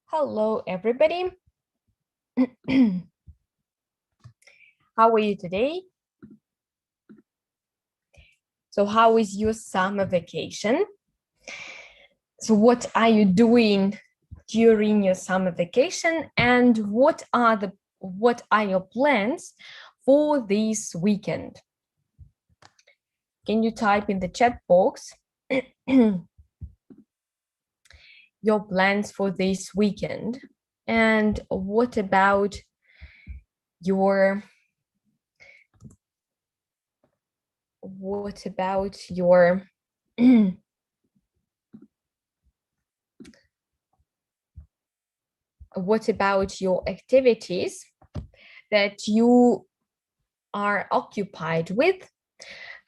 Hello, everybody. How are you today? So how is your summer vacation? So what are you doing during your summer vacation, and what are your plans for this weekend? Can you type in the chat box your plans for this weekend? And what about your what about your activities that you are occupied with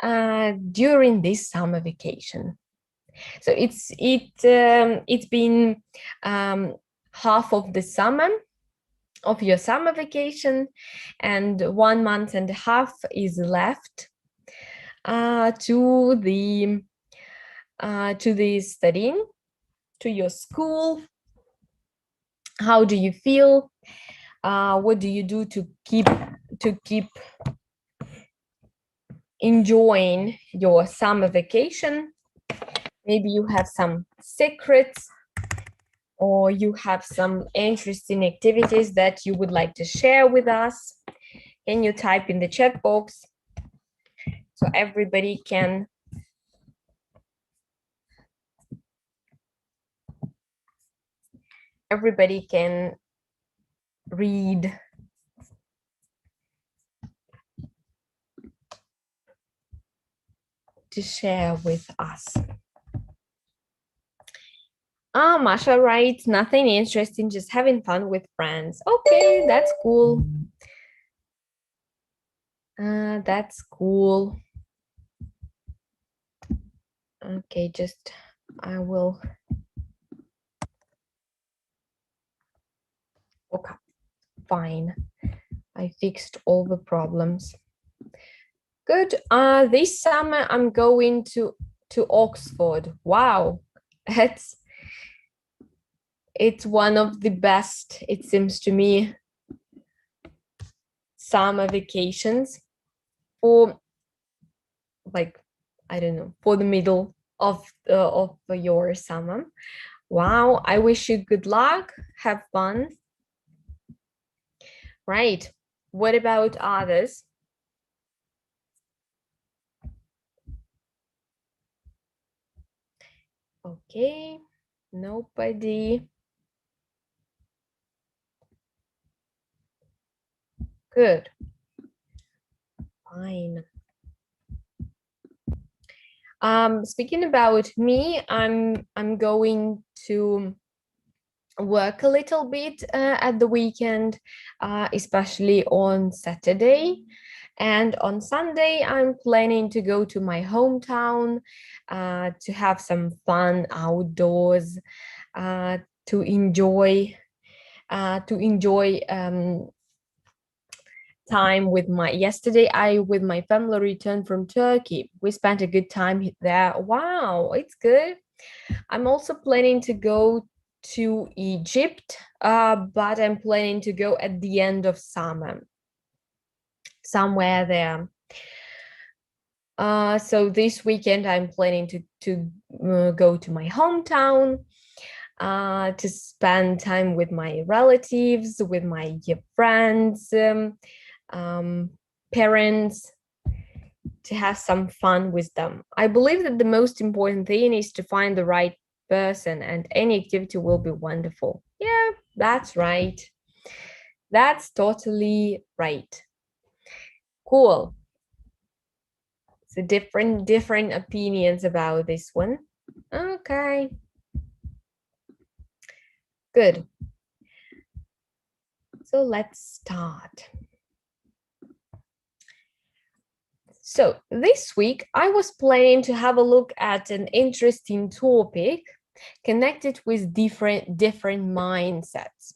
during this summer vacation? So it's been half of the summer of your summer vacation, and 1 month and a half is left to the studying, to your school. How do you feel? What do you do to keep enjoying your summer vacation? Maybe you have some secrets, or you have some interesting activities that you would like to share with us. Can you type in the chat box so everybody can read to share with us? Masha writes, nothing interesting, just having fun with friends. Okay, that's cool. That's cool. Okay, I will. Okay, fine. I fixed all the problems. Good. This summer I'm going to Oxford. Wow, it's one of the best, it seems to me, summer vacations for, like, I don't know, for the middle of your summer. Wow, I wish you good luck. Have fun. Right. What about others? Okay, nobody. Good. Fine. Speaking about me, I'm going to work a little bit at the weekend, especially on Saturday. And on Sunday, I'm planning to go to my hometown to have some fun outdoors, to enjoy time with yesterday I with my family returned from Turkey. We spent a good time there. Wow, it's good. I'm also planning to go to Egypt, but I'm planning to go at the end of summer, somewhere there. So this weekend I'm planning to go to my hometown, to spend time with my relatives, with my friends, parents, to have some fun with them. I believe that the most important thing is to find the right person, and any activity will be wonderful. Yeah, that's right. That's totally right. Cool. So different opinions about this one. Okay. Good. So let's start. So this week I was planning to have a look at an interesting topic connected with different mindsets.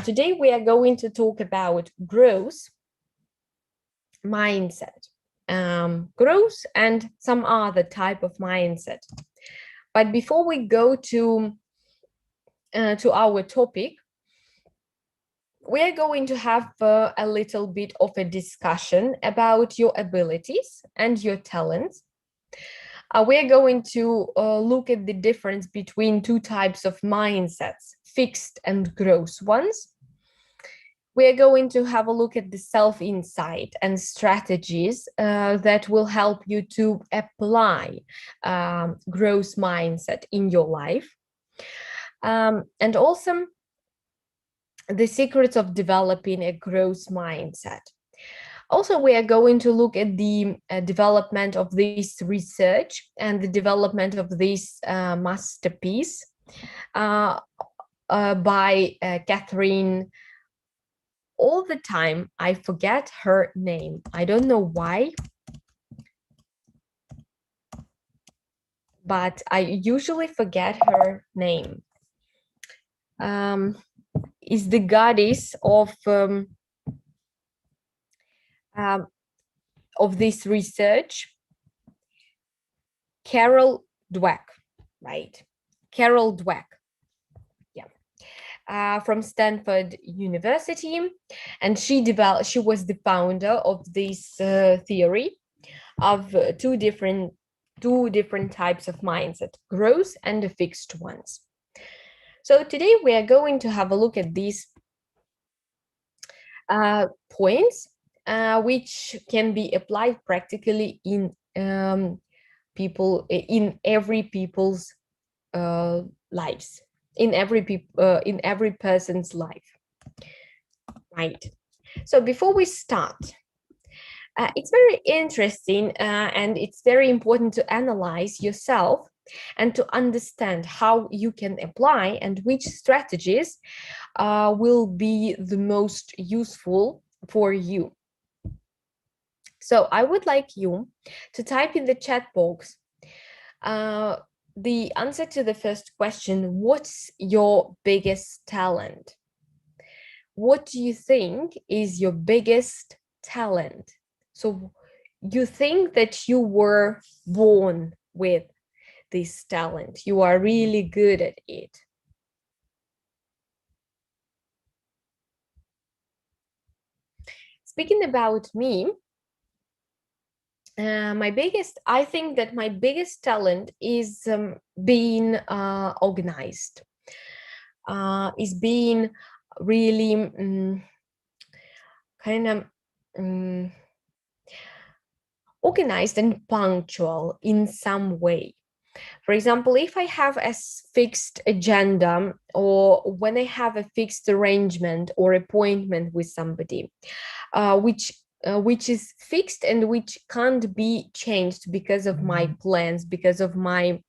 Today we are going to talk about growth mindset, growth and some other type of mindset. But before we go to to our topic, we are going to have a little bit of a discussion about your abilities and your talents. We are going to look at the difference between two types of mindsets, fixed and growth ones. We are going to have a look at the self-insight and strategies that will help you to apply growth mindset in your life. And also the secrets of developing a growth mindset. Also, we are going to look at the development of this research and the development of this masterpiece by Catherine. All the time, I forget her name. I don't know why, but I usually forget her name. Is the goddess of this research, Carol Dweck, right? Carol Dweck, yeah, from Stanford University, and she was the founder of this theory of two different types of mindset, growth and the fixed ones. So today we are going to have a look at these points, which can be applied practically in every people's lives, in every person's life, right? So before we start, it's very interesting and it's very important to analyze yourself and to understand how you can apply and which strategies will be the most useful for you. So I would like you to type in the chat box the answer to the first question: what's your biggest talent? What do you think is your biggest talent? So you think that you were born with this talent, you are really good at it. Speaking about me, I think that my biggest talent is being organized, is being really kind of organized and punctual in some way. For example, if I have a fixed agenda, or when I have a fixed arrangement or appointment with somebody, which is fixed and which can't be changed because of my plans, because of my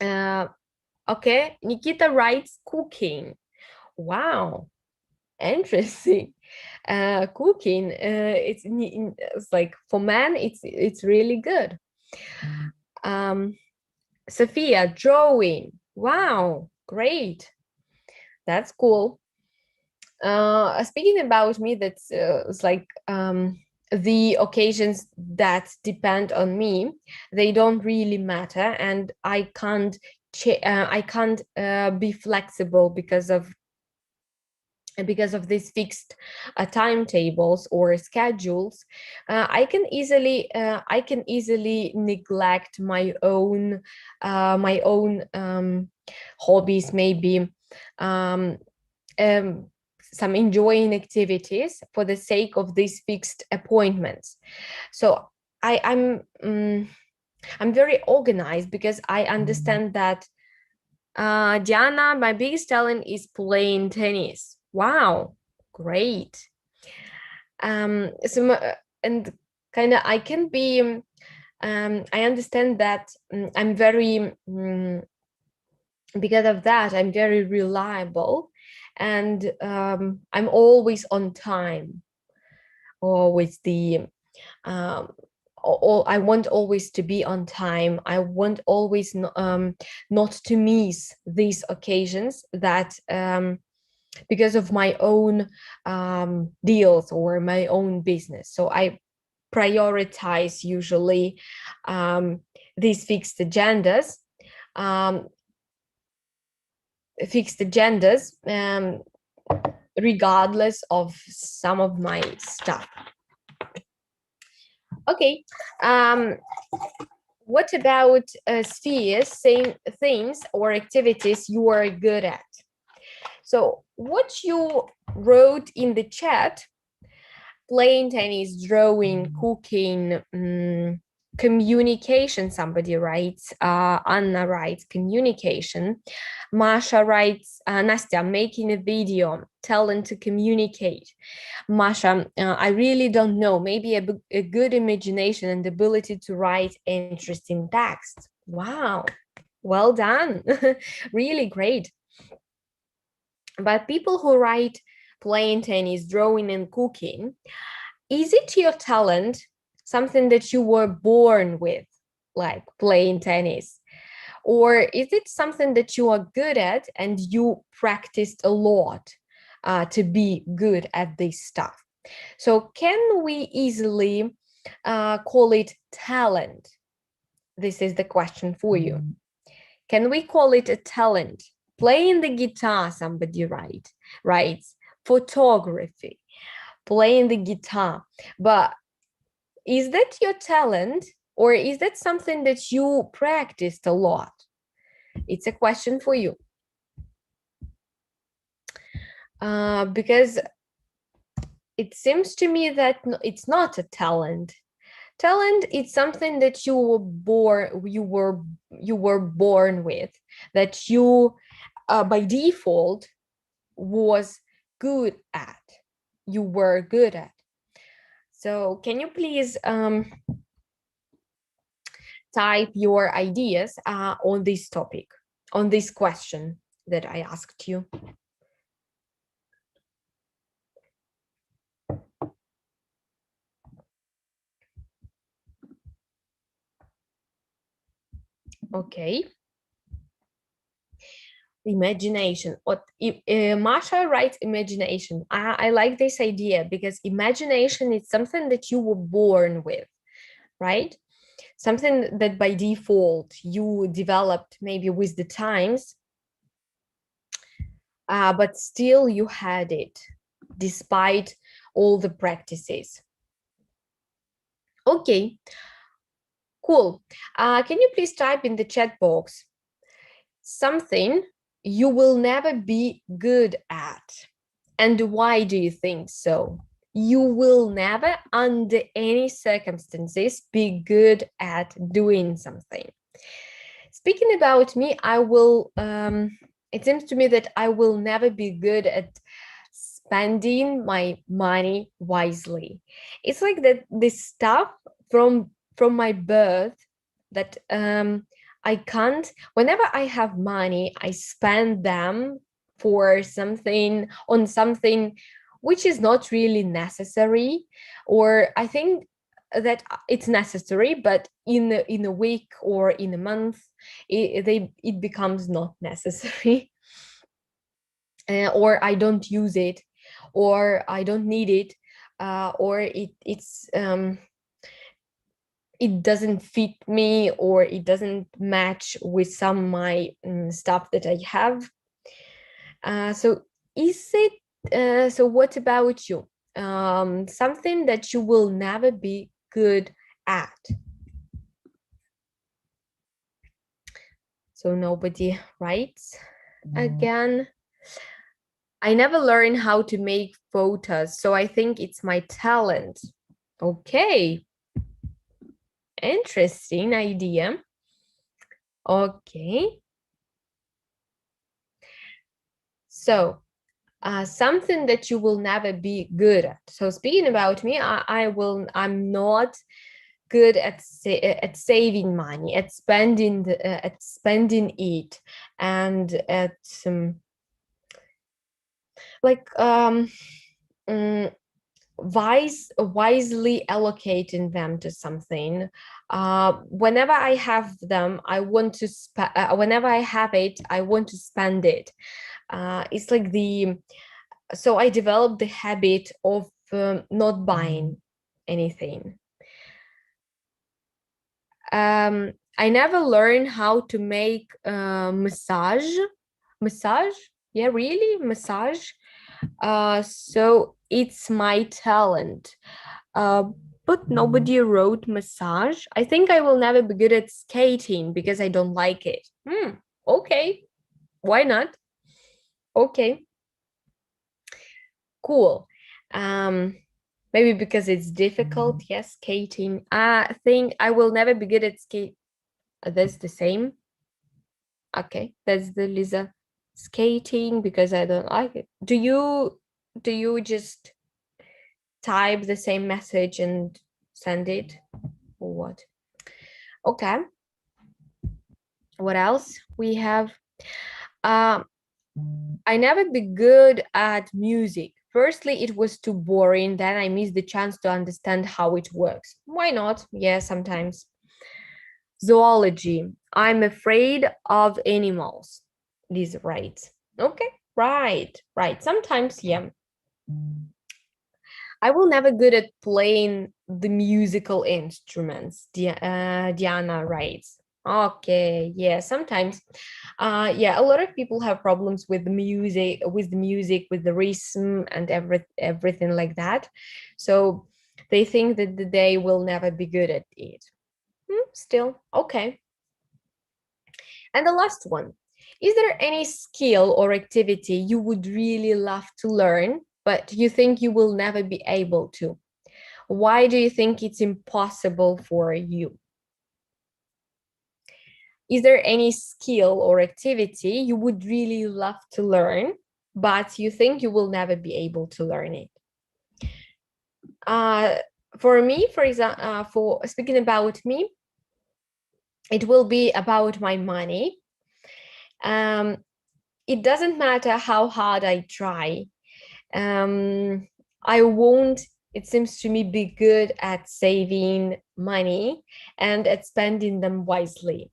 okay, Nikita writes cooking. Wow, interesting. Cooking, it's like for men, it's really good. Sophia, drawing. Wow, great. That's cool. Speaking about me, that's it's like the occasions that depend on me, they don't really matter, and I can't be flexible because of these fixed timetables or schedules. I can easily neglect my own hobbies, maybe some enjoying activities for the sake of these fixed appointments. So I'm very organized because I understand that Diana, my biggest talent is playing tennis. Wow, great. So and kind of I can be. I understand that I'm very. Because of that, I'm very reliable, and I'm always on time. Or with the I want always to be on time. I want always not to miss these occasions that because of my own deals or my own business. So I prioritize usually these fixed agendas. fixed agendas, regardless of some of my stuff. Okay. What about spheres, saying things or activities you are good at? So what you wrote in the chat, playing tennis, drawing, cooking, communication, somebody writes, Anna writes communication, Masha writes, Nastya, making a video, talent to communicate. Masha, I really don't know, maybe a good imagination and ability to write interesting text. Wow, well done. Really great. But people who write playing tennis, drawing and cooking, is it your talent, something that you were born with, like playing tennis? Or is it something that you are good at and you practiced a lot to be good at this stuff? So can we easily call it talent? This is the question for you. Can we call it a talent? Playing the guitar, somebody writes, photography, playing the guitar. But is that your talent, or is that something that you practiced a lot? It's a question for you. Because it seems to me that it's not a talent. Talent is something that you were born with, that you by default was good at. You were good at. So can you please type your ideas on this topic, on this question that I asked you? Okay. Imagination. What Masha writes imagination. I like this idea because imagination is something that you were born with, right? Something that by default you developed maybe with the times, but still you had it despite all the practices. Okay, cool. Can you please type in the chat box something you will never be good at? And why do you think so? You will never, under any circumstances, be good at doing something. Speaking about me, it seems to me that I will never be good at spending my money wisely. It's like that this stuff from my birth that I can't, whenever I have money, I spend them for something, on something which is not really necessary, or I think that it's necessary, but in a week or in a month it becomes not necessary. Or I don't use it, or I don't need it, or it doesn't fit me, or it doesn't match with some of my stuff that I have. So is it so what about you? Something that you will never be good at? So nobody writes again. I never learned how to make photos, so I think it's my talent. Okay. Interesting idea. Okay. So something that you will never be good at. So speaking about me, I'm not good at saving money, at spending it, and at like wisely allocating them to something. Whenever I have them, I want to whenever I have it, I want to spend it. It's like so I developed the habit of not buying anything. I never learned how to make massage Massage? Yeah, really? Massage? So it's my talent. Uh, but nobody wrote massage. I think I will never be good at skating because I don't like it. Okay. Why not? Okay, cool. Um, maybe because it's difficult. Yes, skating. I think I will never be good at skate. That's the same. Okay, that's the Lisa skating because I don't like it. Do you just type the same message and send it or what? Okay. What else we have? Um, I never be good at music. Firstly, it was too boring. Then I missed the chance to understand how it works. Why not? Yeah, sometimes. Zoology. I'm afraid of animals. This right. Okay, right. Sometimes, yeah. I will never good at playing the musical instruments. Diana writes. Okay, yeah, sometimes. Yeah, a lot of people have problems with the music, with the rhythm and everything like that. So they think that they will never be good at it. Still, okay. And the last one. Is there any skill or activity you would really love to learn, but you think you will never be able to? Why do you think it's impossible for you? Is there any skill or activity you would really love to learn, but you think you will never be able to learn it? Uh, for me, for example, for speaking about me, it will be about my money. Um, it doesn't matter how hard I try. I won't, it seems to me, be good at saving money and at spending them wisely.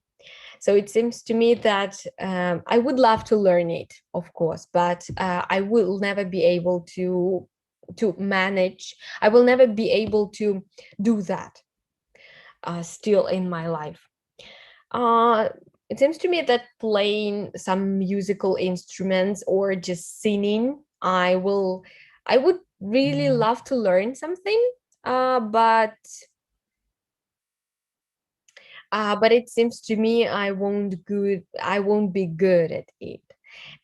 So it seems to me that I would love to learn it, of course, but I will never be able to manage. I will never be able to do that still in my life. Uh, it seems to me that playing some musical instruments or just singing, I would really love to learn something, but it seems to me I won't be good at it.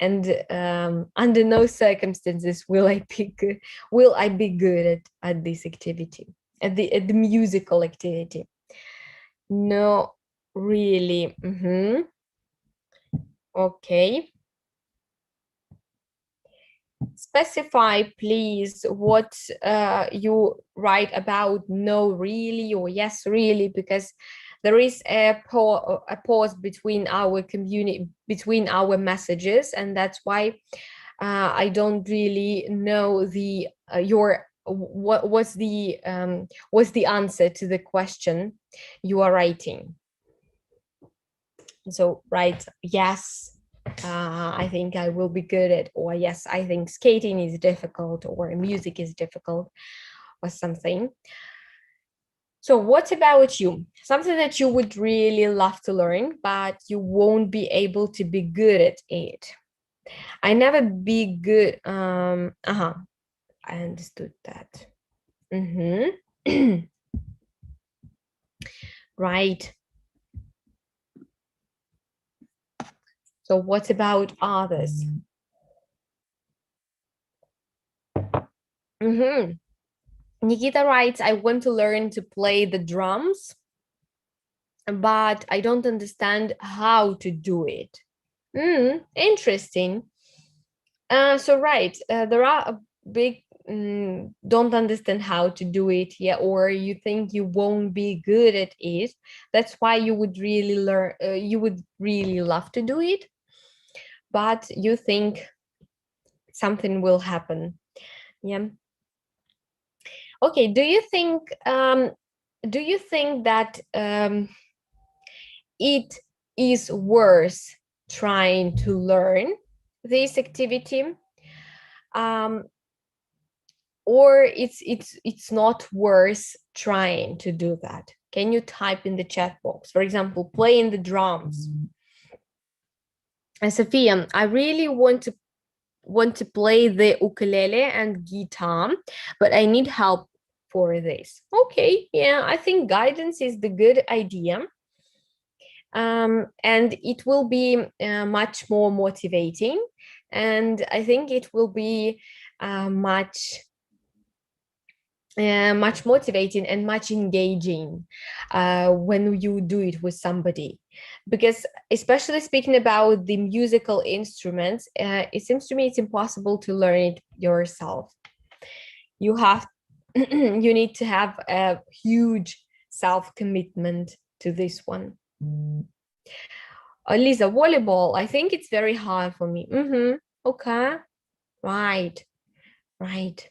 And under no circumstances will I be good at this activity, at the musical activity. No, really. Okay. Specify, please, what you write about no, really, or yes, really, because there is a pause between our community, between our messages, and that's why I don't really know the your what what's the answer to the question you are writing. So write yes, I think I will be good at, or yes, I think skating is difficult, or music is difficult, or something. So what about you? Something that you would really love to learn, but you won't be able to be good at it. I never be good. I understood that. Right. So what about others? Nikita writes, I want to learn to play the drums, but I don't understand how to do it. Interesting. So right, there are a big don't understand how to do it, yeah, or you think you won't be good at it. That's why you would really learn. You would really love to do it, but you think something will happen. Yeah. Okay. Do you think that it is worth trying to learn this activity, um, or it's not worth trying to do that? Can you type in the chat box, for example, playing the drums? Sophia, I really want to play the ukulele and guitar, but I need help for this. Okay, yeah, I think guidance is the good idea. And it will be much more motivating. And I think it will be much motivating and much engaging when you do it with somebody, because especially speaking about the musical instruments, it seems to me it's impossible to learn it yourself. You have you need to have a huge self commitment to this one. Lisa, volleyball, I think it's very hard for me. Okay, right, right.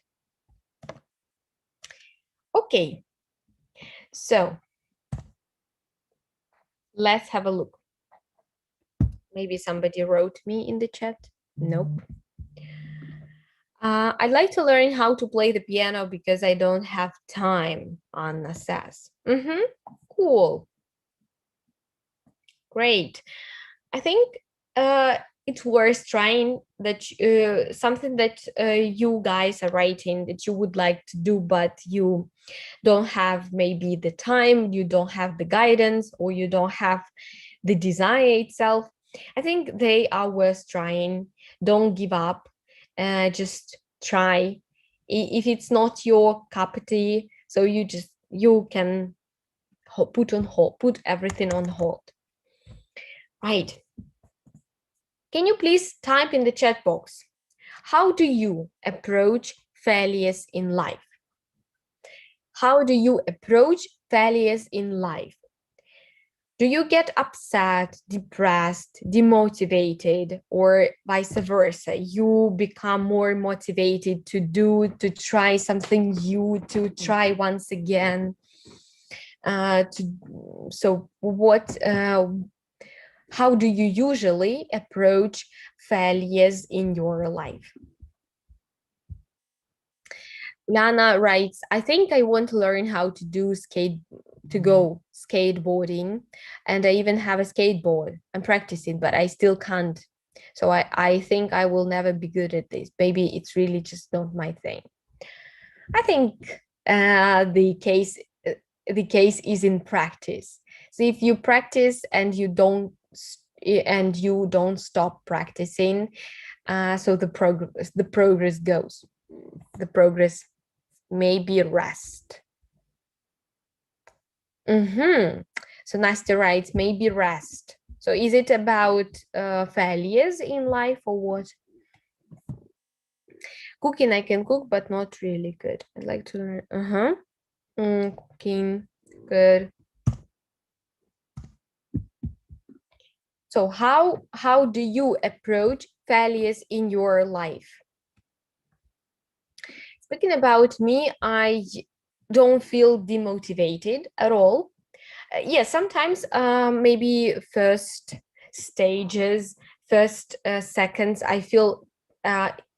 Okay, so let's have a look. Maybe somebody wrote me in the chat. Nope. I'd like to learn how to play the piano because I don't have time, Anna says. Cool. Great. I think it's worth trying that something that you guys are writing that you would like to do, but you don't have maybe the time, you don't have the guidance, or you don't have the desire itself. I think they are worth trying. Don't give up. Just try. If it's not your cup of tea, so you can put on hold, put everything on hold. Right. Can you please type in the chat box? How do you approach failures in life? How do you approach failures in life? Do you get upset, depressed, demotivated, or vice versa? You become more motivated to try something new, to try once again. How do you usually approach failures in your life? Lana writes, I think I want to learn how to go skateboarding. And I even have a skateboard. I'm practicing, but I still can't. So I think I will never be good at this. Maybe it's really just not my thing. I think the case is in practice. So if you practice and you don't stop practicing, so the progress goes. The progress maybe rest. So Nastya writes, maybe rest. So is it about failures in life or what? Cooking, I can cook, but not really good. I'd like to learn. Cooking, good. So how do you approach failures in your life? Speaking about me, I don't feel demotivated at all. Yes, sometimes maybe first stages, first seconds, I feel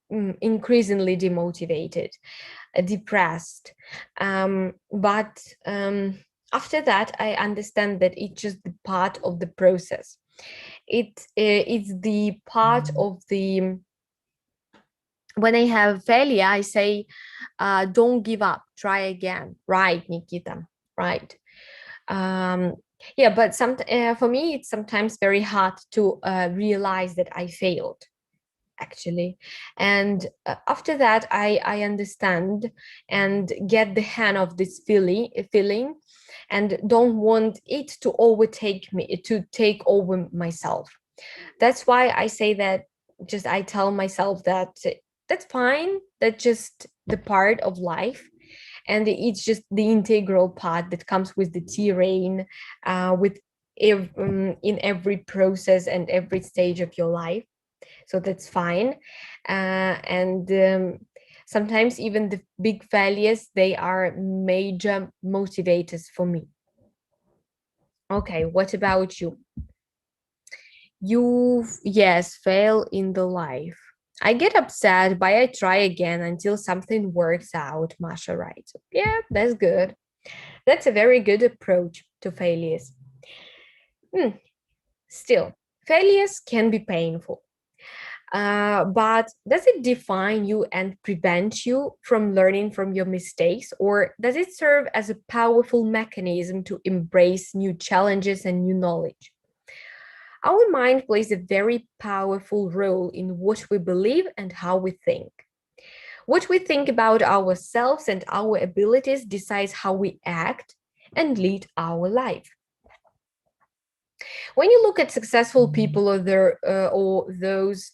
increasingly demotivated, depressed. But after that, I understand that it's just the part of the process. It's the part of the when I have failure, I say, don't give up, try again. Right, Nikita, right. Yeah, but for me, it's sometimes very hard to realize that I failed, actually. And after that, I understand and get the hang of this feeling and don't want it to overtake me, to take over myself. That's why I say that I tell myself that that's fine, that's just the part of life, and it's just the integral part that comes with the terrain, in every process and every stage of your life. So that's fine. And sometimes even the big failures, they are major motivators for me. Okay, what about you? Yes, fail in the life. I get upset, but I try again until something works out, Masha writes. Yeah, that's good. That's a very good approach to failures. Still, Failures can be painful, but does it define you and prevent you from learning from your mistakes, or does it serve as a powerful mechanism to embrace new challenges and new knowledge? Our mind plays a very powerful role in what we believe and how we think. What we think about ourselves and our abilities decides how we act and lead our life. When you look at successful people or those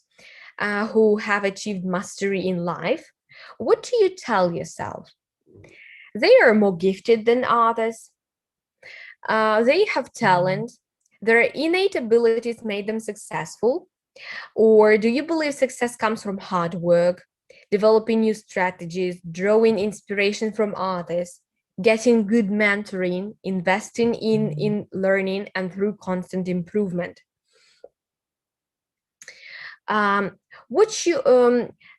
who have achieved mastery in life, what do you tell yourself? They are more gifted than others. They have talent. Their innate abilities made them successful. Or do you believe success comes from hard work, developing new strategies, drawing inspiration from others, getting good mentoring, investing in learning, and through constant improvement? um, which you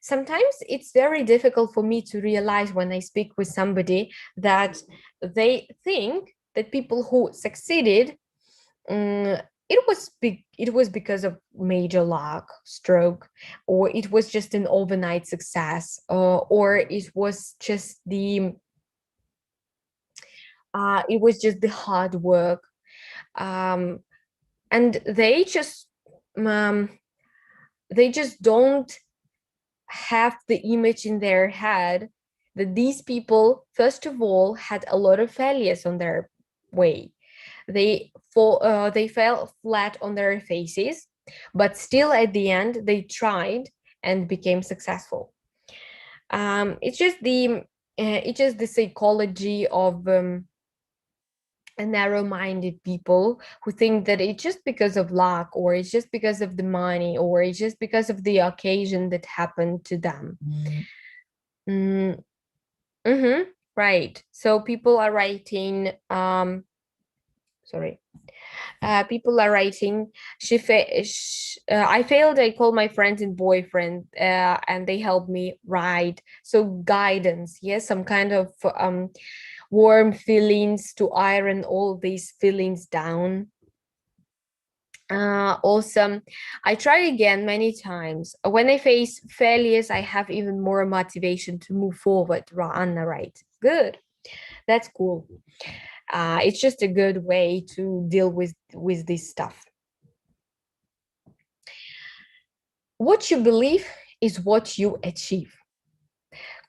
sometimes it's very difficult for me to realize when I speak with somebody that they think that people who succeeded, um, it was because of major luck stroke, or it was just an overnight success, or it was just the hard work, um, and um, they just don't have the image in their head that these people, first of all, had a lot of failures on their way. They fell flat on their faces, but still at the end they tried and became successful. It's just the psychology of narrow-minded people who think that it's just because of luck, or it's just because of the money, or it's just because of the occasion that happened to them. Mm, right. So people are writing, sorry. People are writing, I failed, I called my friends and boyfriend, and they helped me write. So guidance, yes, some kind of warm feelings to iron all these feelings down. Awesome. I try again many times. When I face failures, I have even more motivation to move forward. Anna, right? Good. That's cool. It's just a good way to deal with this stuff. What you believe is what you achieve.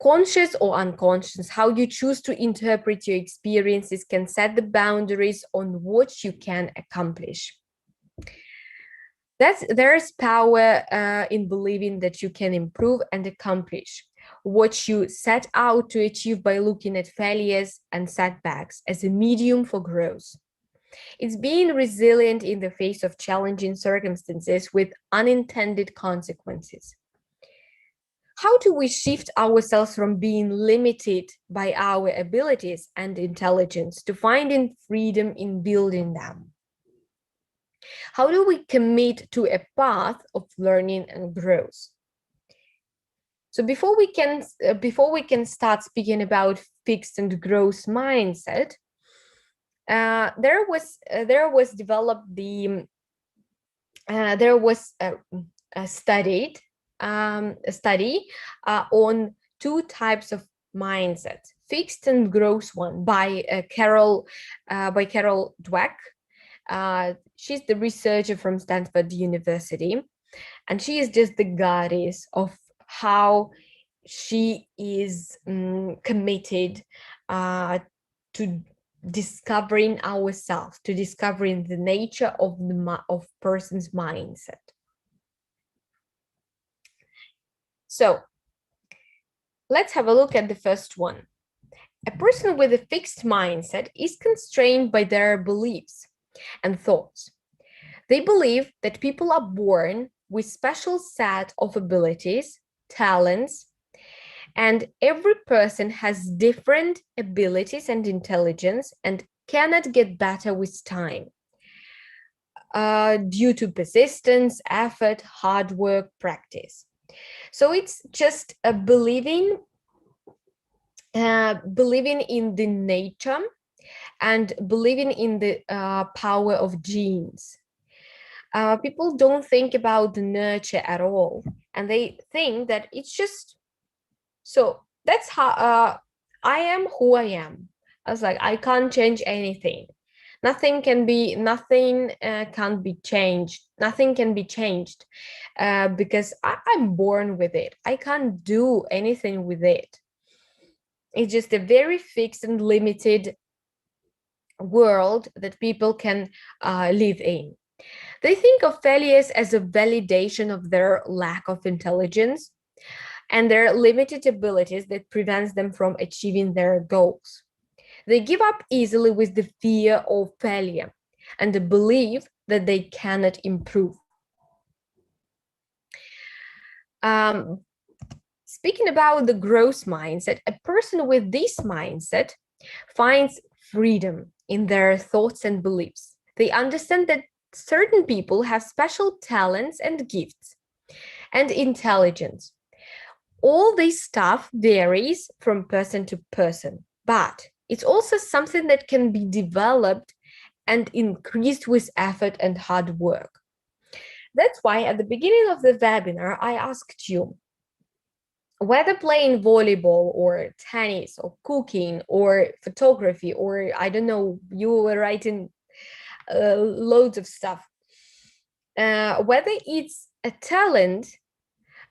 Conscious or unconscious, how you choose to interpret your experiences can set the boundaries on what you can accomplish. There's power in believing that you can improve and accomplish what you set out to achieve by looking at failures and setbacks as a medium for growth. It's being resilient in the face of challenging circumstances with unintended consequences. How do we shift ourselves from being limited by our abilities and intelligence to finding freedom in building them? How do we commit to a path of learning and growth? So before we can start speaking about fixed and growth mindset, there was developed the there was a studied a study on two types of mindset: fixed and growth one, by Carol Dweck. She's the researcher from Stanford University, and she is just the goddess of how she is committed to discovering ourselves, to discovering the nature of of person's mindset. So let's have a look at the first one. A person with a fixed mindset is constrained by their beliefs and thoughts. They believe that people are born with special set of abilities, talents, and every person has different abilities and intelligence and cannot get better with time due to persistence, effort, hard work, practice. So it's just believing in the nature and believing in the power of genes. People don't think about the nurture at all, and they think that it's just so. That's how I am who I am. I was like, I can't change anything. Nothing can't be changed. Nothing can be changed because I'm born with it. I can't do anything with it. It's just a very fixed and limited world that people can live in. They think of failures as a validation of their lack of intelligence and their limited abilities that prevents them from achieving their goals. They give up easily with the fear of failure and the belief that they cannot improve. Um, Speaking about the growth mindset, a person with this mindset finds freedom in their thoughts and beliefs. They understand that certain people have special talents and gifts and intelligence. All this stuff varies from person to person, but it's also something that can be developed and increased with effort and hard work. That's why at the beginning of the webinar, I asked you whether playing volleyball or tennis or cooking or photography or I don't know, you were writing loads of stuff, whether it's a talent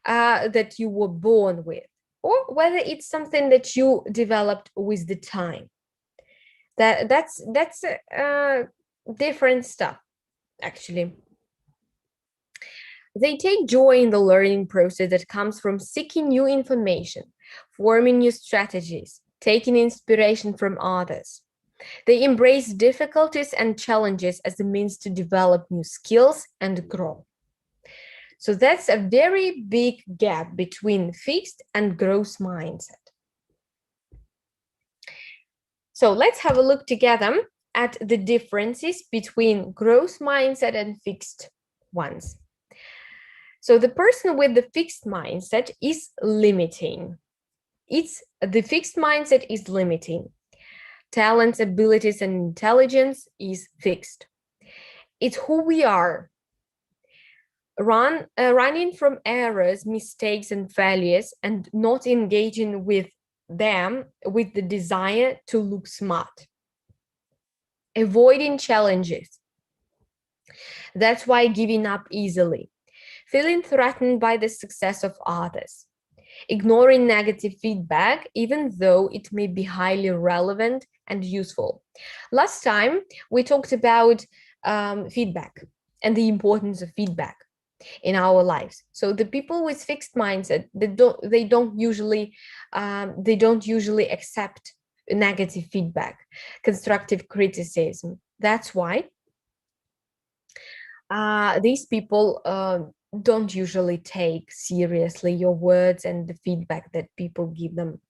that you were born with or whether it's something that you developed with the time. That's different stuff actually. They take joy in the learning process that comes from seeking new information, forming new strategies, taking inspiration from others. They embrace difficulties and challenges as a means to develop new skills and grow. So that's a very big gap between fixed and growth mindset. So let's have a look together at the differences between growth mindset and fixed ones. So the person with the fixed mindset is limiting. The fixed mindset is limiting. Talents, abilities, and intelligence is fixed. It's who we are. Running from errors, mistakes, and failures, and not engaging with them with the desire to look smart. Avoiding challenges. That's why giving up easily. Feeling threatened by the success of others. Ignoring negative feedback, even though it may be highly relevant and useful. Last time, we talked about feedback and the importance of feedback in our lives. So the people with fixed mindset, they don't usually accept negative feedback, constructive criticism. That's why these people don't usually take seriously your words and the feedback that people give them.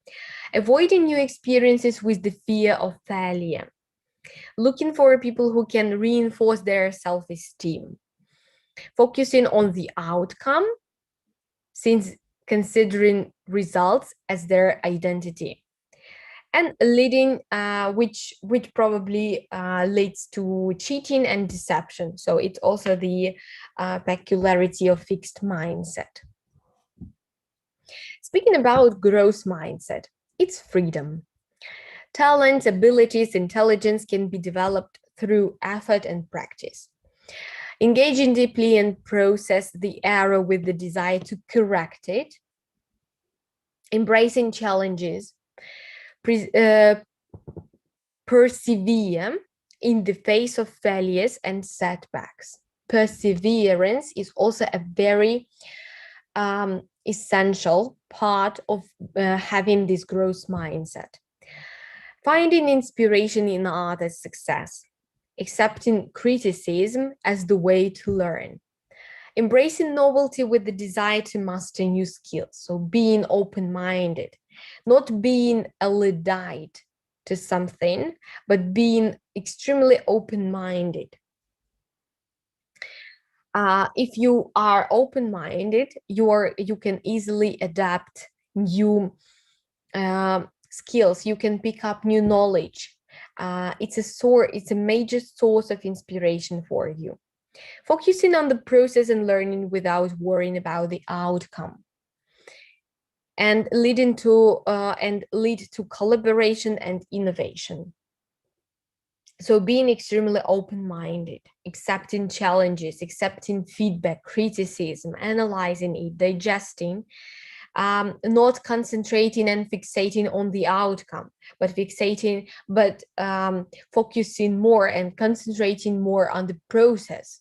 Avoiding new experiences with the fear of failure. Looking for people who can reinforce their self-esteem. Focusing on the outcome, since considering results as their identity. And leading, which probably leads to cheating and deception. So it's also the peculiarity of fixed mindset. Speaking about growth mindset, it's freedom. Talents, abilities, intelligence can be developed through effort and practice. Engaging deeply and process the error with the desire to correct it. Embracing challenges. Persevere in the face of failures and setbacks. Perseverance is also a very essential part of having this growth mindset. Finding inspiration in others' success, accepting criticism as the way to learn, embracing novelty with the desire to master new skills. So being open-minded, not being a Luddite to something, but being extremely open-minded. If you are open-minded, you can easily adapt new skills. You can pick up new knowledge. It's a major source of inspiration for you. Focusing on the process and learning without worrying about the outcome, and lead to collaboration and innovation. So being extremely open-minded, accepting challenges, accepting feedback, criticism, analyzing it, digesting, not concentrating and fixating on the outcome, but focusing more and concentrating more on the process,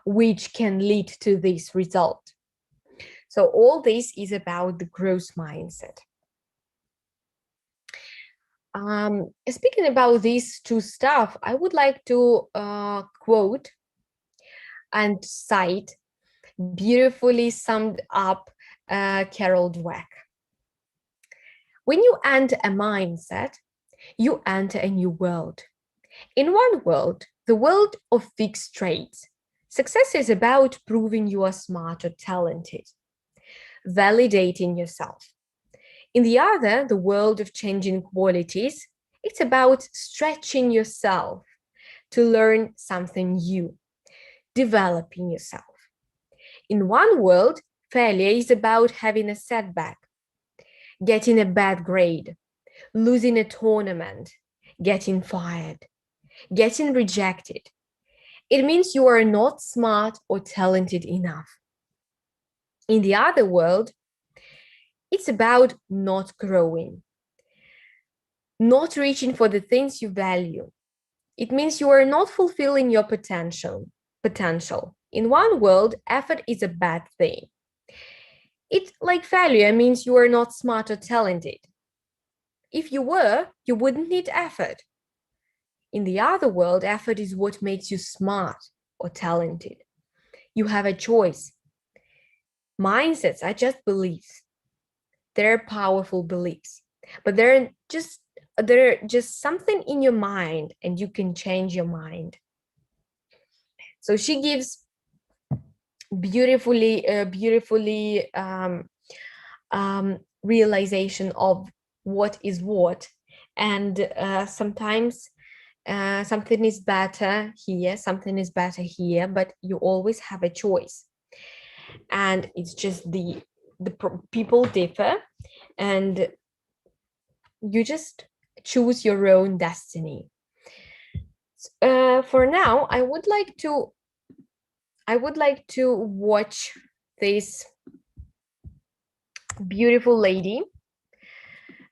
which can lead to this result. So all this is about the growth mindset. Speaking about these two stuff, I would like to quote and cite beautifully summed up Carol Dweck. When you enter a mindset, you enter a new world. In one world, the world of fixed traits, success is about proving you are smart or talented, validating yourself. In the other, the world of changing qualities, it's about stretching yourself to learn something new, developing yourself. In one world, failure is about having a setback, getting a bad grade, losing a tournament, getting fired, getting rejected. It means you are not smart or talented enough. In the other world, it's about not growing, not reaching for the things you value. It means you are not fulfilling your potential. In one world, effort is a bad thing. It's like failure means you are not smart or talented. If you were, you wouldn't need effort. In the other world, effort is what makes you smart or talented. You have a choice. Mindsets are just beliefs. They're powerful beliefs, but they're just something in your mind, and you can change your mind. So she gives beautifully realization of what is what, and sometimes something is better here, something is better here, but you always have a choice. And it's just the people differ, and you just choose your own destiny. For now, I would like to watch this beautiful lady,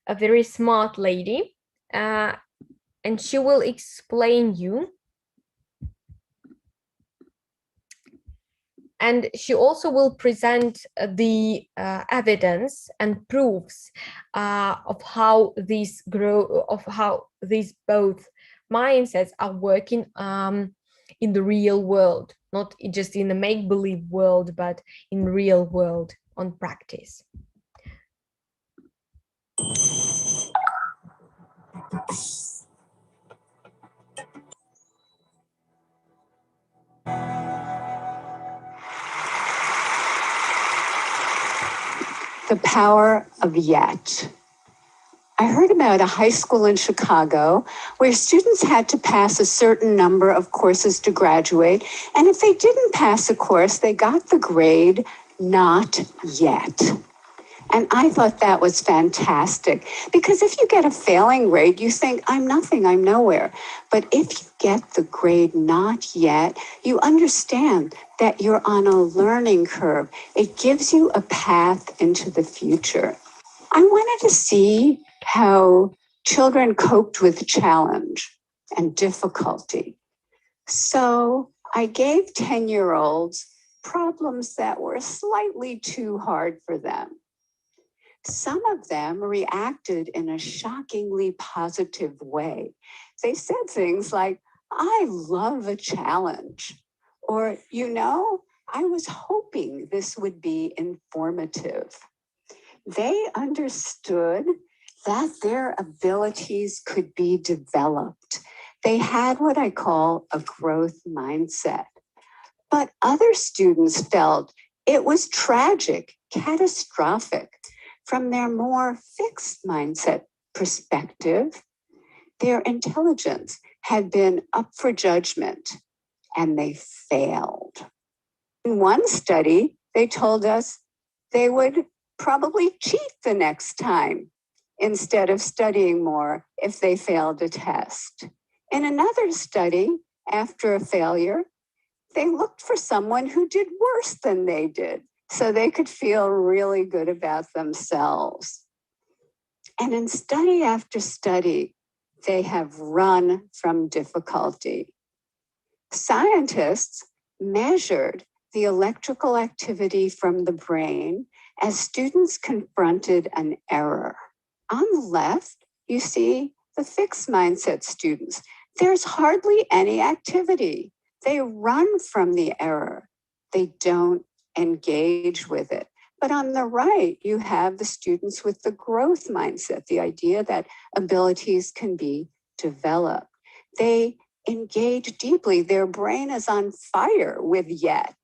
a very smart lady, and she will explain you. And she also will present the evidence and proofs of how these both mindsets are working in the real world, not just in the make-believe world, but in real world on practice. The power of yet. I heard about a high school in Chicago where students had to pass a certain number of courses to graduate. And if they didn't pass a course, they got the grade, not yet. And I thought that was fantastic, because if you get a failing grade, you think, I'm nothing, I'm nowhere. But if you get the grade not yet, you understand that you're on a learning curve. It gives you a path into the future. I wanted to see how children coped with challenge and difficulty. So I gave 10-year-olds problems that were slightly too hard for them. Some of them reacted in a shockingly positive way. They said things like, I love a challenge. Or, I was hoping this would be informative. They understood that their abilities could be developed. They had what I call a growth mindset. But other students felt it was tragic, catastrophic. From their more fixed mindset perspective, their intelligence had been up for judgment, and they failed. In one study, they told us they would probably cheat the next time instead of studying more if they failed a test. In another study, after a failure, they looked for someone who did worse than they did so they could feel really good about themselves. And in study after study, they have run from difficulty. Scientists measured the electrical activity from the brain as students confronted an error. On the left, you see the fixed mindset students. There's hardly any activity. They run from the error. They don't engage with it. But on the right, you have the students with the growth mindset, the idea that abilities can be developed. They engage deeply. Their brain is on fire with yet.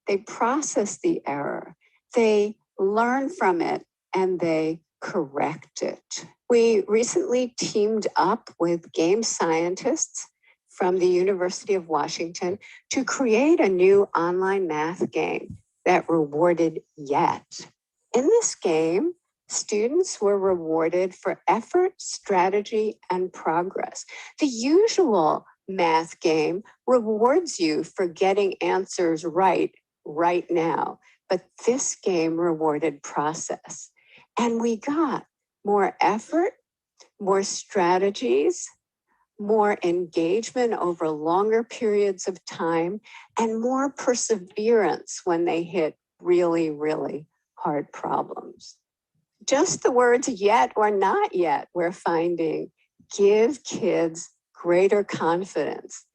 They process the error. They learn from it and they correct it. We recently teamed up with game scientists from the University of Washington to create a new online math game that rewarded yet. In this game, students were rewarded for effort, strategy, and progress. The usual math game rewards you for getting answers right now, but this game rewarded process. And we got more effort, more strategies, more engagement over longer periods of time, and more perseverance when they hit really, really hard problems. Just the words yet or not yet, we're finding, give kids greater confidence,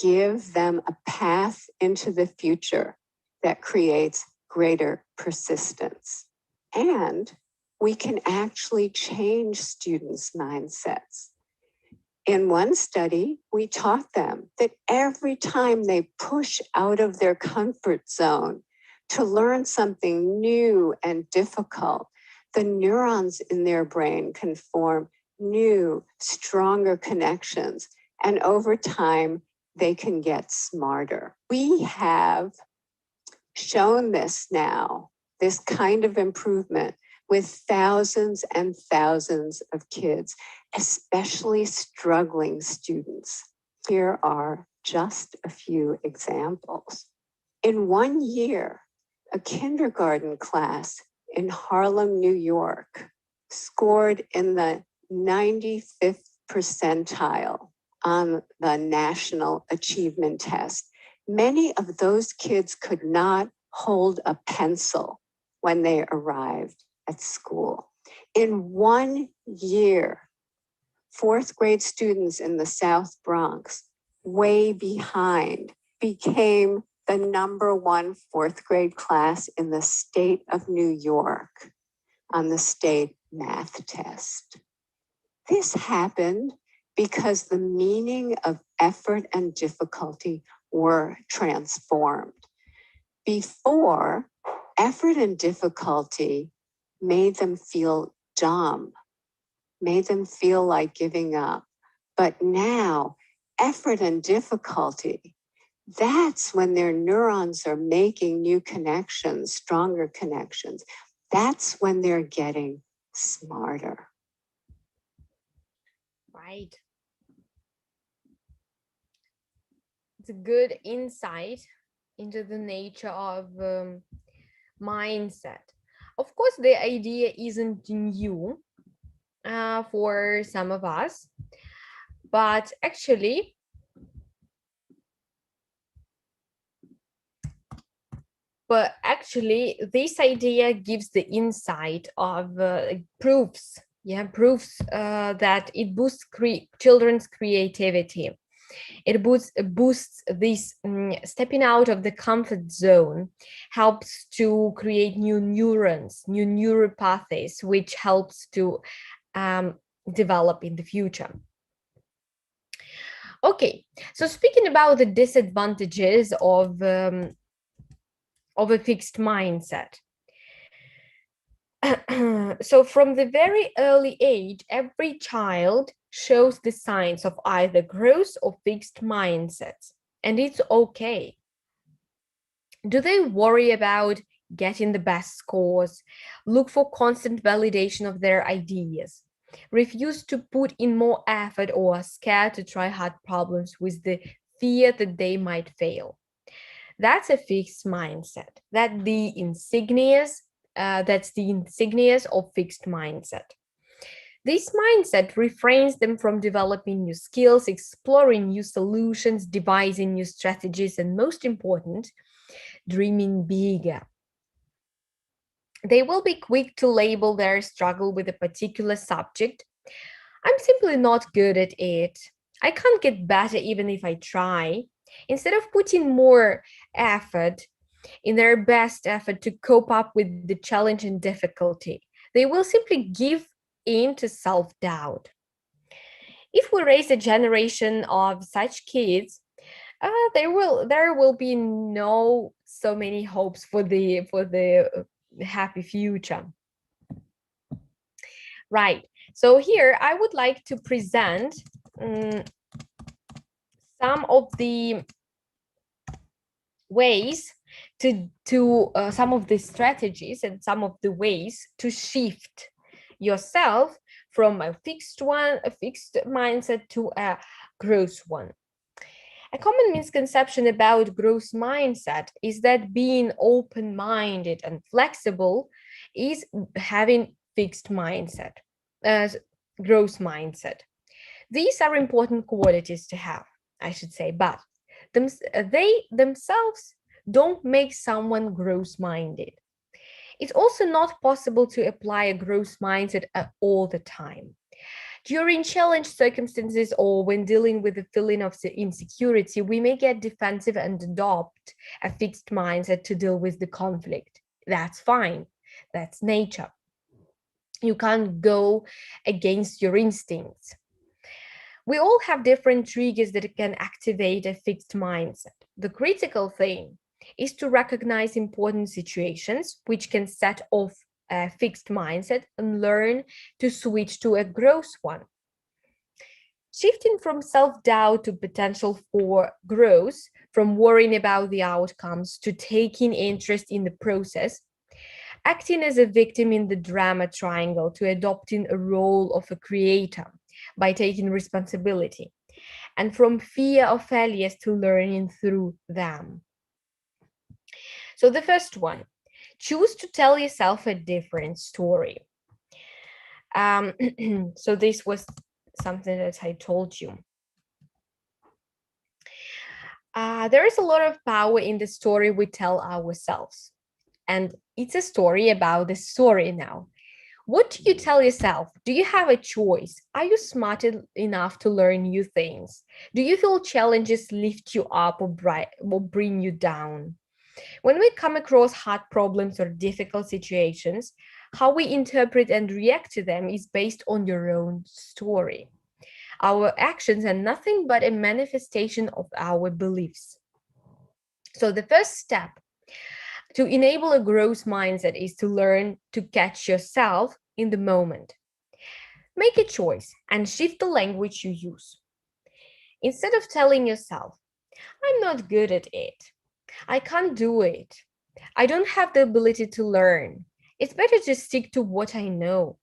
give them a path into the future that creates greater persistence. And we can actually change students' mindsets. In one study, we taught them that every time they push out of their comfort zone to learn something new and difficult, the neurons in their brain can form new, stronger connections. And over time, they can get smarter. We have shown this now, this kind of improvement with thousands and thousands of kids, especially struggling students. Here are just a few examples. In 1 year, a kindergarten class in Harlem, New York, scored in the 95th percentile on the National Achievement Test. Many of those kids could not hold a pencil when they arrived at school. In 1 year, fourth grade students in the South Bronx, way behind, became the number one fourth grade class in the state of New York on the state math test. This happened because the meaning of effort and difficulty were transformed. Before, effort and difficulty made them feel dumb, made them feel like giving up. But now, effort and difficulty, that's when their neurons are making new connections, stronger connections. That's when they're getting smarter. Right. It's a good insight into the nature of mindset. Of course, the idea isn't new for some of us, but actually, this idea gives the insight of proofs that it boosts children's creativity. It boosts this stepping out of the comfort zone, helps to create new neurons, new neural pathways, which helps to develop in the future. Okay, so speaking about the disadvantages of a fixed mindset. So from the very early age, every child shows the signs of either growth or fixed mindsets. and it's okay. Do they worry about getting the best scores, look for constant validation of their ideas, refuse to put in more effort, or are scared to try hard problems with the fear that they might fail? That's a fixed mindset. That's the insignias of fixed mindset. This mindset refrains them from developing new skills, exploring new solutions, devising new strategies, and most important, dreaming bigger. They will be quick to label their struggle with a particular subject. I'm simply not good at it. I can't get better even if I try. Instead of putting more effort in their best effort to cope up with the challenge and difficulty, they will simply give in to self doubt. If we raise a generation of such kids, there will be no so many hopes for the happy future. Right. So here I would like to present some of the ways to some of the strategies and some of the ways to shift yourself from a fixed mindset to a growth one. A common misconception about growth mindset is that being open-minded and flexible is having fixed mindset, as growth mindset. These are important qualities to have, I should say, but they themselves don't make someone growth minded. It's also not possible to apply a growth mindset all the time. During challenge circumstances or when dealing with a feeling of insecurity, we may get defensive and adopt a fixed mindset to deal with the conflict. That's fine. That's nature. You can't go against your instincts. We all have different triggers that can activate a fixed mindset. The critical thing is to recognize important situations which can set off a fixed mindset and learn to switch to a growth one. Shifting from self-doubt to potential for growth, from worrying about the outcomes to taking interest in the process, acting as a victim in the drama triangle to adopting a role of a creator by taking responsibility, and from fear of failures to learning through them. So the first one, choose to tell yourself a different story. So this was something that I told you. There is a lot of power in the story we tell ourselves. And it's a story about the story now. What do you tell yourself? Do you have a choice? Are you smart enough to learn new things? Do you feel challenges lift you up or bring you down? When we come across hard problems or difficult situations, how we interpret and react to them is based on your own story. Our actions are nothing but a manifestation of our beliefs. So the first step to enable a growth mindset is to learn to catch yourself in the moment. Make a choice and shift the language you use. Instead of telling yourself, I'm not good at it, I can't do it, I don't have the ability to learn, it's better to stick to what I know.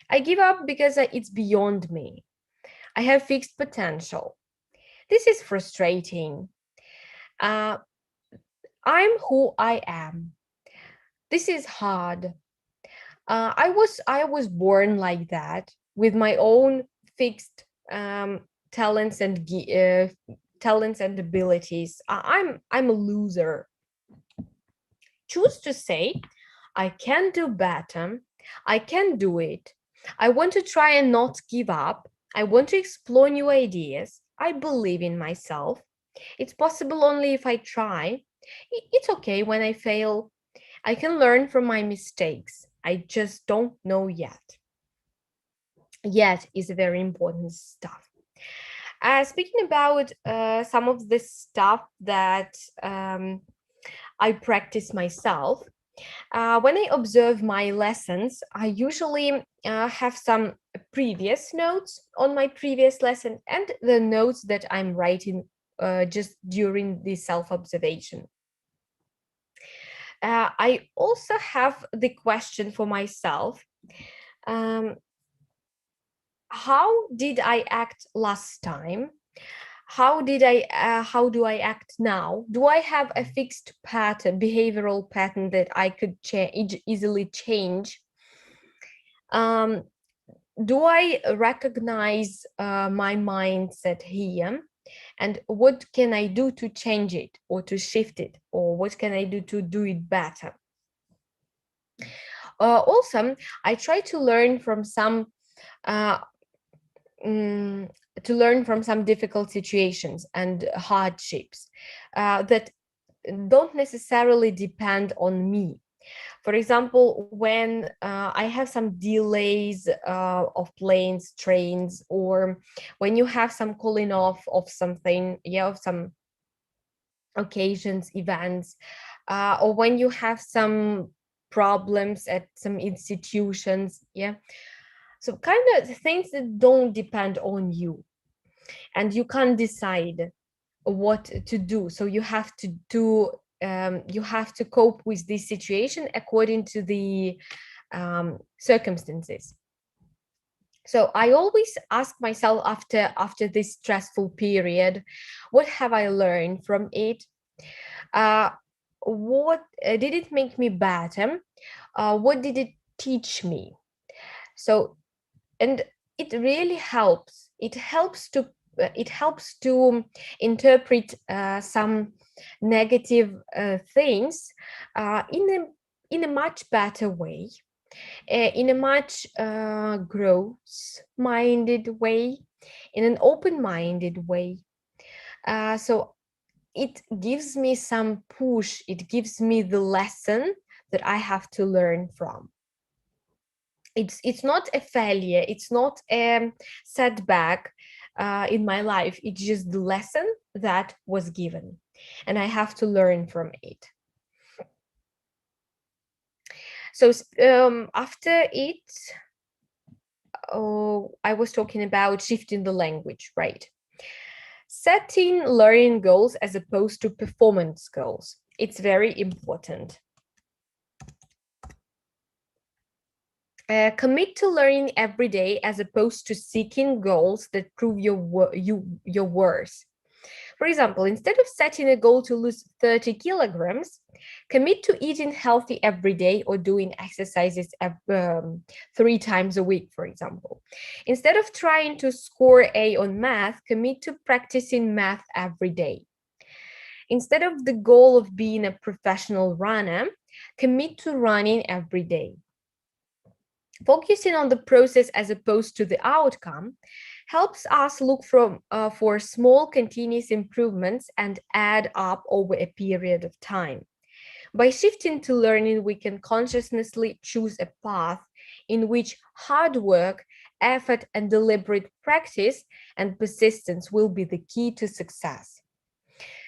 I give up because it's beyond me. I have fixed potential. This is frustrating. Uh, I'm who I am. This is hard. I was born like that with my own fixed talents and talents and abilities. I'm a loser. Choose to say, I can do better. I can do it. I want to try and not give up. I want to explore new ideas. I believe in myself. It's possible only if I try. It's okay when I fail. I can learn from my mistakes. I just don't know yet. Yet is very important stuff. Speaking about some of the stuff that I practice myself, when I observe my lessons, I usually have some previous notes on my previous lesson and the notes that I'm writing just during the self-observation. I also have the question for myself. How did I act last time? How do I act now? Do I have a fixed pattern, behavioral pattern that I could easily change? Do I recognize my mindset here? And what can I do to change it or to shift it? Or what can I do to do it better? Also, I try to learn from some difficult situations and hardships that don't necessarily depend on me. For example, when I have some delays of planes, trains, or when you have some calling off of something, of some occasions, events, or when you have some problems at some institutions, so kind of things that don't depend on you, and you can't decide what to do. So you have to do you have to cope with this situation according to the circumstances. So I always ask myself after this stressful period, what have I learned from it? What did it make me better? What did it teach me? So, and it really helps. It helps to interpret some negative things in a much better way, in a much growth-minded way, in an open-minded way. So it gives me some push. It gives me the lesson that I have to learn from. It's not a failure. It's not a setback in my life. It's just the lesson that was given, and I have to learn from it. So after it, I was talking about shifting the language, right? Setting learning goals as opposed to performance goals. It's very important. Commit to learning every day as opposed to seeking goals that prove your worth. For example, instead of setting a goal to lose 30 kilograms, commit to eating healthy every day or doing exercises 3 times a week, for example. Instead of trying to score A on math, commit to practicing math every day. Instead of the goal of being a professional runner, commit to running every day. Focusing on the process as opposed to the outcome helps us look for small continuous improvements and add up over a period of time. By shifting to learning, we can consciously choose a path in which hard work, effort, and deliberate practice and persistence will be the key to success.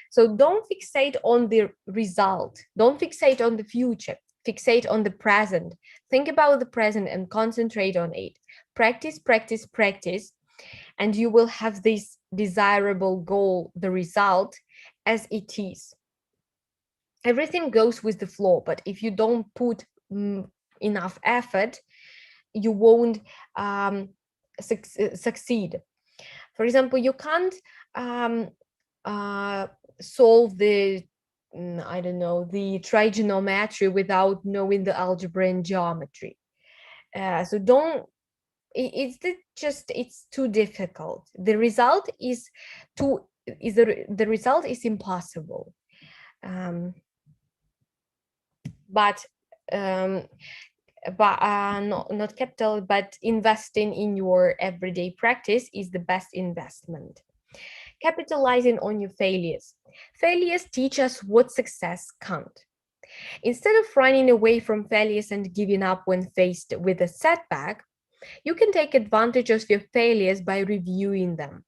So don't fixate on the result. Don't fixate on the future. Fixate on the present. Think about the present and concentrate on it. Practice, practice, practice, and you will have this desirable goal, the result, as it is. Everything goes with the flow, but if you don't put enough effort, you won't succeed. For example, you can't solve the the trigonometry without knowing the algebra and geometry. So don't. It's too difficult. The result is the result is impossible. But not capital, but investing in your everyday practice is the best investment. Capitalizing on your failures. Failures teach us what success can't. Instead of running away from failures and giving up when faced with a setback, you can take advantage of your failures by reviewing them,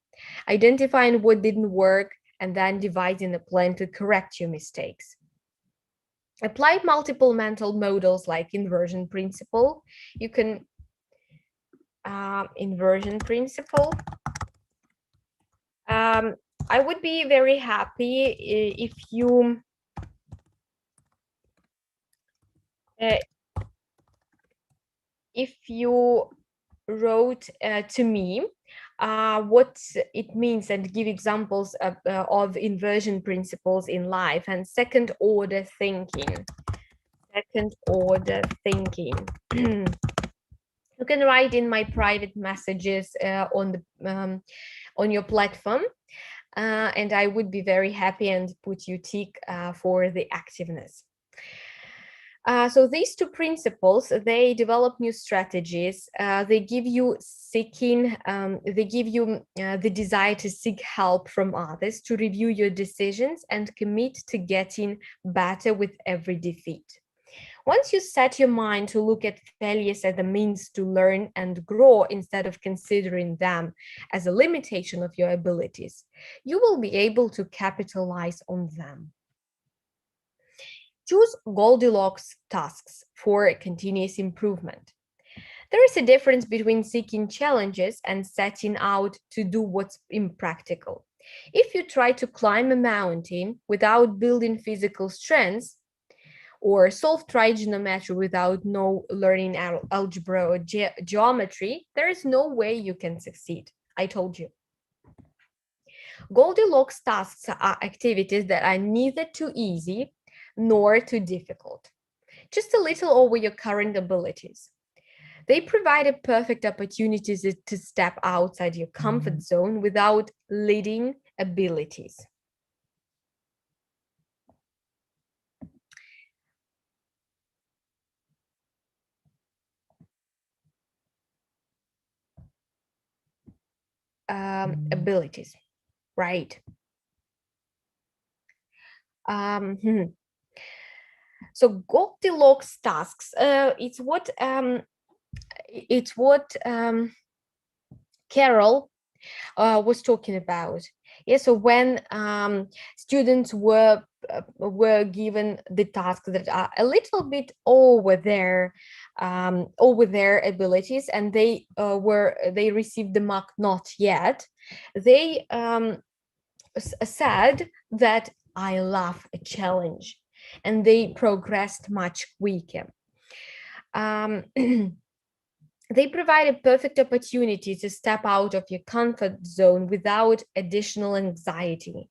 identifying what didn't work, and then devising a plan to correct your mistakes. Apply multiple mental models like inversion principle. You can inversion principle. I would be very happy uh, if you wrote to me what it means and give examples of inversion principles in life and second order thinking. Second order thinking. You can write in my private messages on your platform, and I would be very happy and put you tick for the activeness. So these two principles, they develop new strategies. They give you the desire to seek help from others, to review your decisions and commit to getting better with every defeat. Once you set your mind to look at failures as a means to learn and grow instead of considering them as a limitation of your abilities, you will be able to capitalize on them. Choose Goldilocks tasks for continuous improvement. There is a difference between seeking challenges and setting out to do what's impractical. If you try to climb a mountain without building physical strength, or solve trigonometry without learning algebra or geometry, there is no way you can succeed. I told you. Goldilocks tasks are activities that are neither too easy nor too difficult, just a little over your current abilities. They provide a perfect opportunity to step outside your comfort zone without leading abilities. Abilities, right? Hmm. So Goldilocks tasks, it's what Carol was talking about. Yeah, so when students were given the tasks that are a little bit over their abilities, and they received the mark not yet, they said that I love a challenge, and they progressed much quicker. They provide a perfect opportunity to step out of your comfort zone without additional anxiety.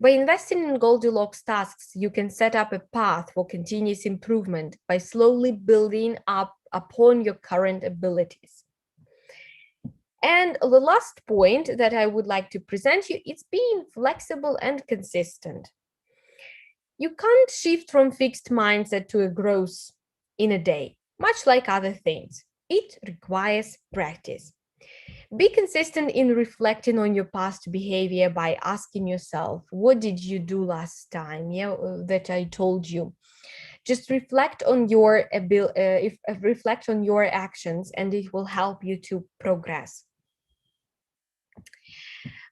By investing in Goldilocks tasks, you can set up a path for continuous improvement by slowly building up upon your current abilities. And the last point that I would like to present you is being flexible and consistent. You can't shift from fixed mindset to a growth in a day, much like other things. It requires practice. Be consistent in reflecting on your past behavior by asking yourself, what did you do last time? That I told you. Just reflect on reflect on your actions, and it will help you to progress.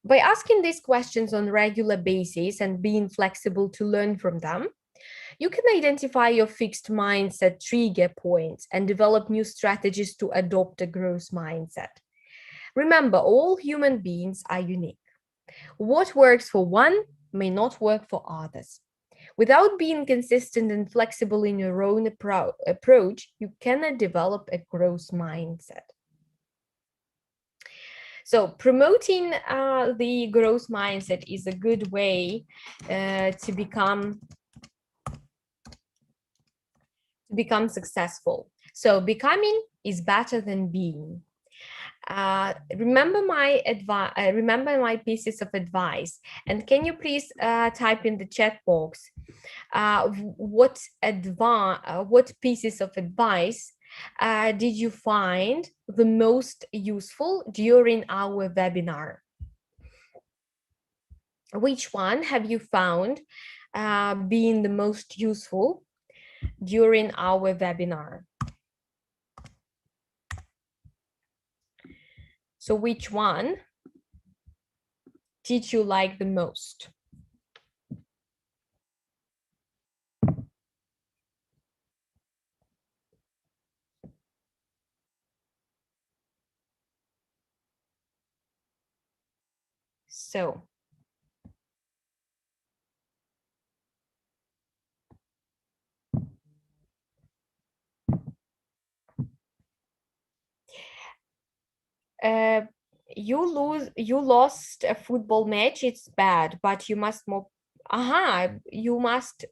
By asking these questions on regular basis and being flexible to learn from them, you can identify your fixed mindset trigger points and develop new strategies to adopt a growth mindset. Remember, all human beings are unique. What works for one may not work for others. Without being consistent and flexible in your own approach, you cannot develop a growth mindset. So promoting the growth mindset is a good way to become successful. So becoming is better than being. Remember my pieces of advice, and can you please type in the chat box what pieces of advice did you find the most useful during our webinar? Which one have you found being the most useful during our webinar? So which one did you like the most? So You lost a football match, it's bad, but you must more, you must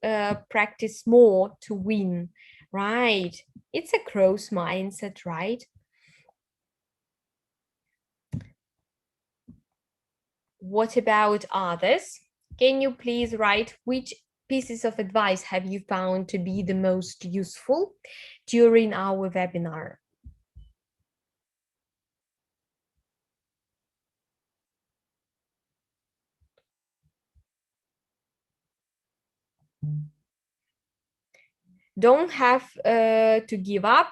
practice more to win, right? It's a growth mindset, right? What about others? Can you please write which pieces of advice have you found to be the most useful during our webinar? Don't have to give up.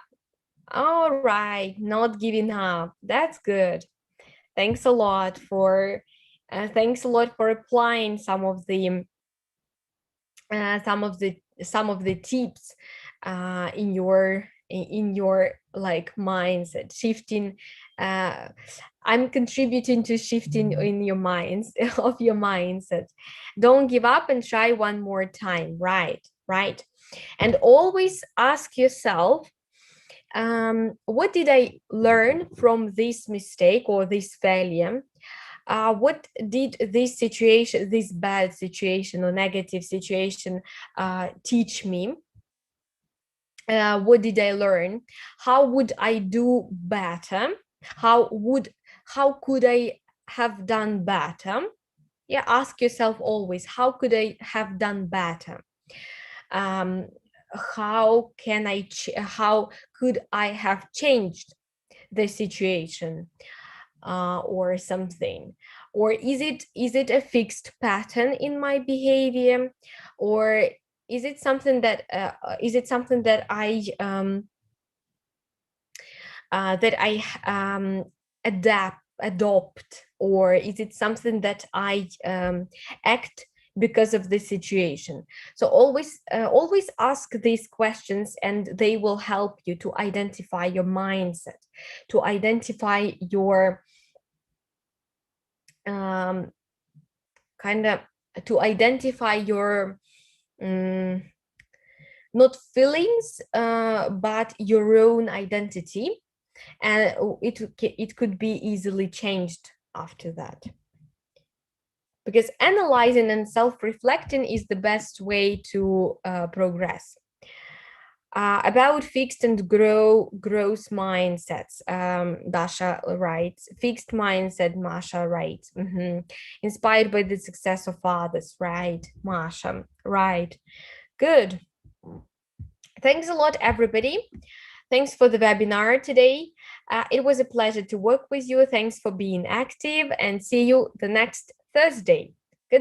All right, not giving up. That's good. Thanks a lot for applying some of the tips in your like mindset shifting. I'm contributing to shifting in your minds of your mindset. Don't give up and try one more time. Right. And always ask yourself, what did I learn from this mistake or this failure? What did this bad situation or negative situation teach me? What did I learn? How would I do better? How could I have done better? Yeah, ask yourself always, how could I have done better? How could I have changed the situation or something? Or is it a fixed pattern in my behavior, or is it something that I adopt, or is it something that I act because of the situation? So always ask these questions, and they will help you to identify your mindset, to identify your kind of to identify your not feelings, but your own identity, and it could be easily changed after that, because analyzing and self-reflecting is the best way to progress. About fixed and growth mindsets, Dasha writes. Fixed mindset, Masha writes. Inspired by the success of others, right, Masha? Right. Good. Thanks a lot, everybody. Thanks for the webinar today. It was a pleasure to work with you. Thanks for being active, and see you the next Thursday.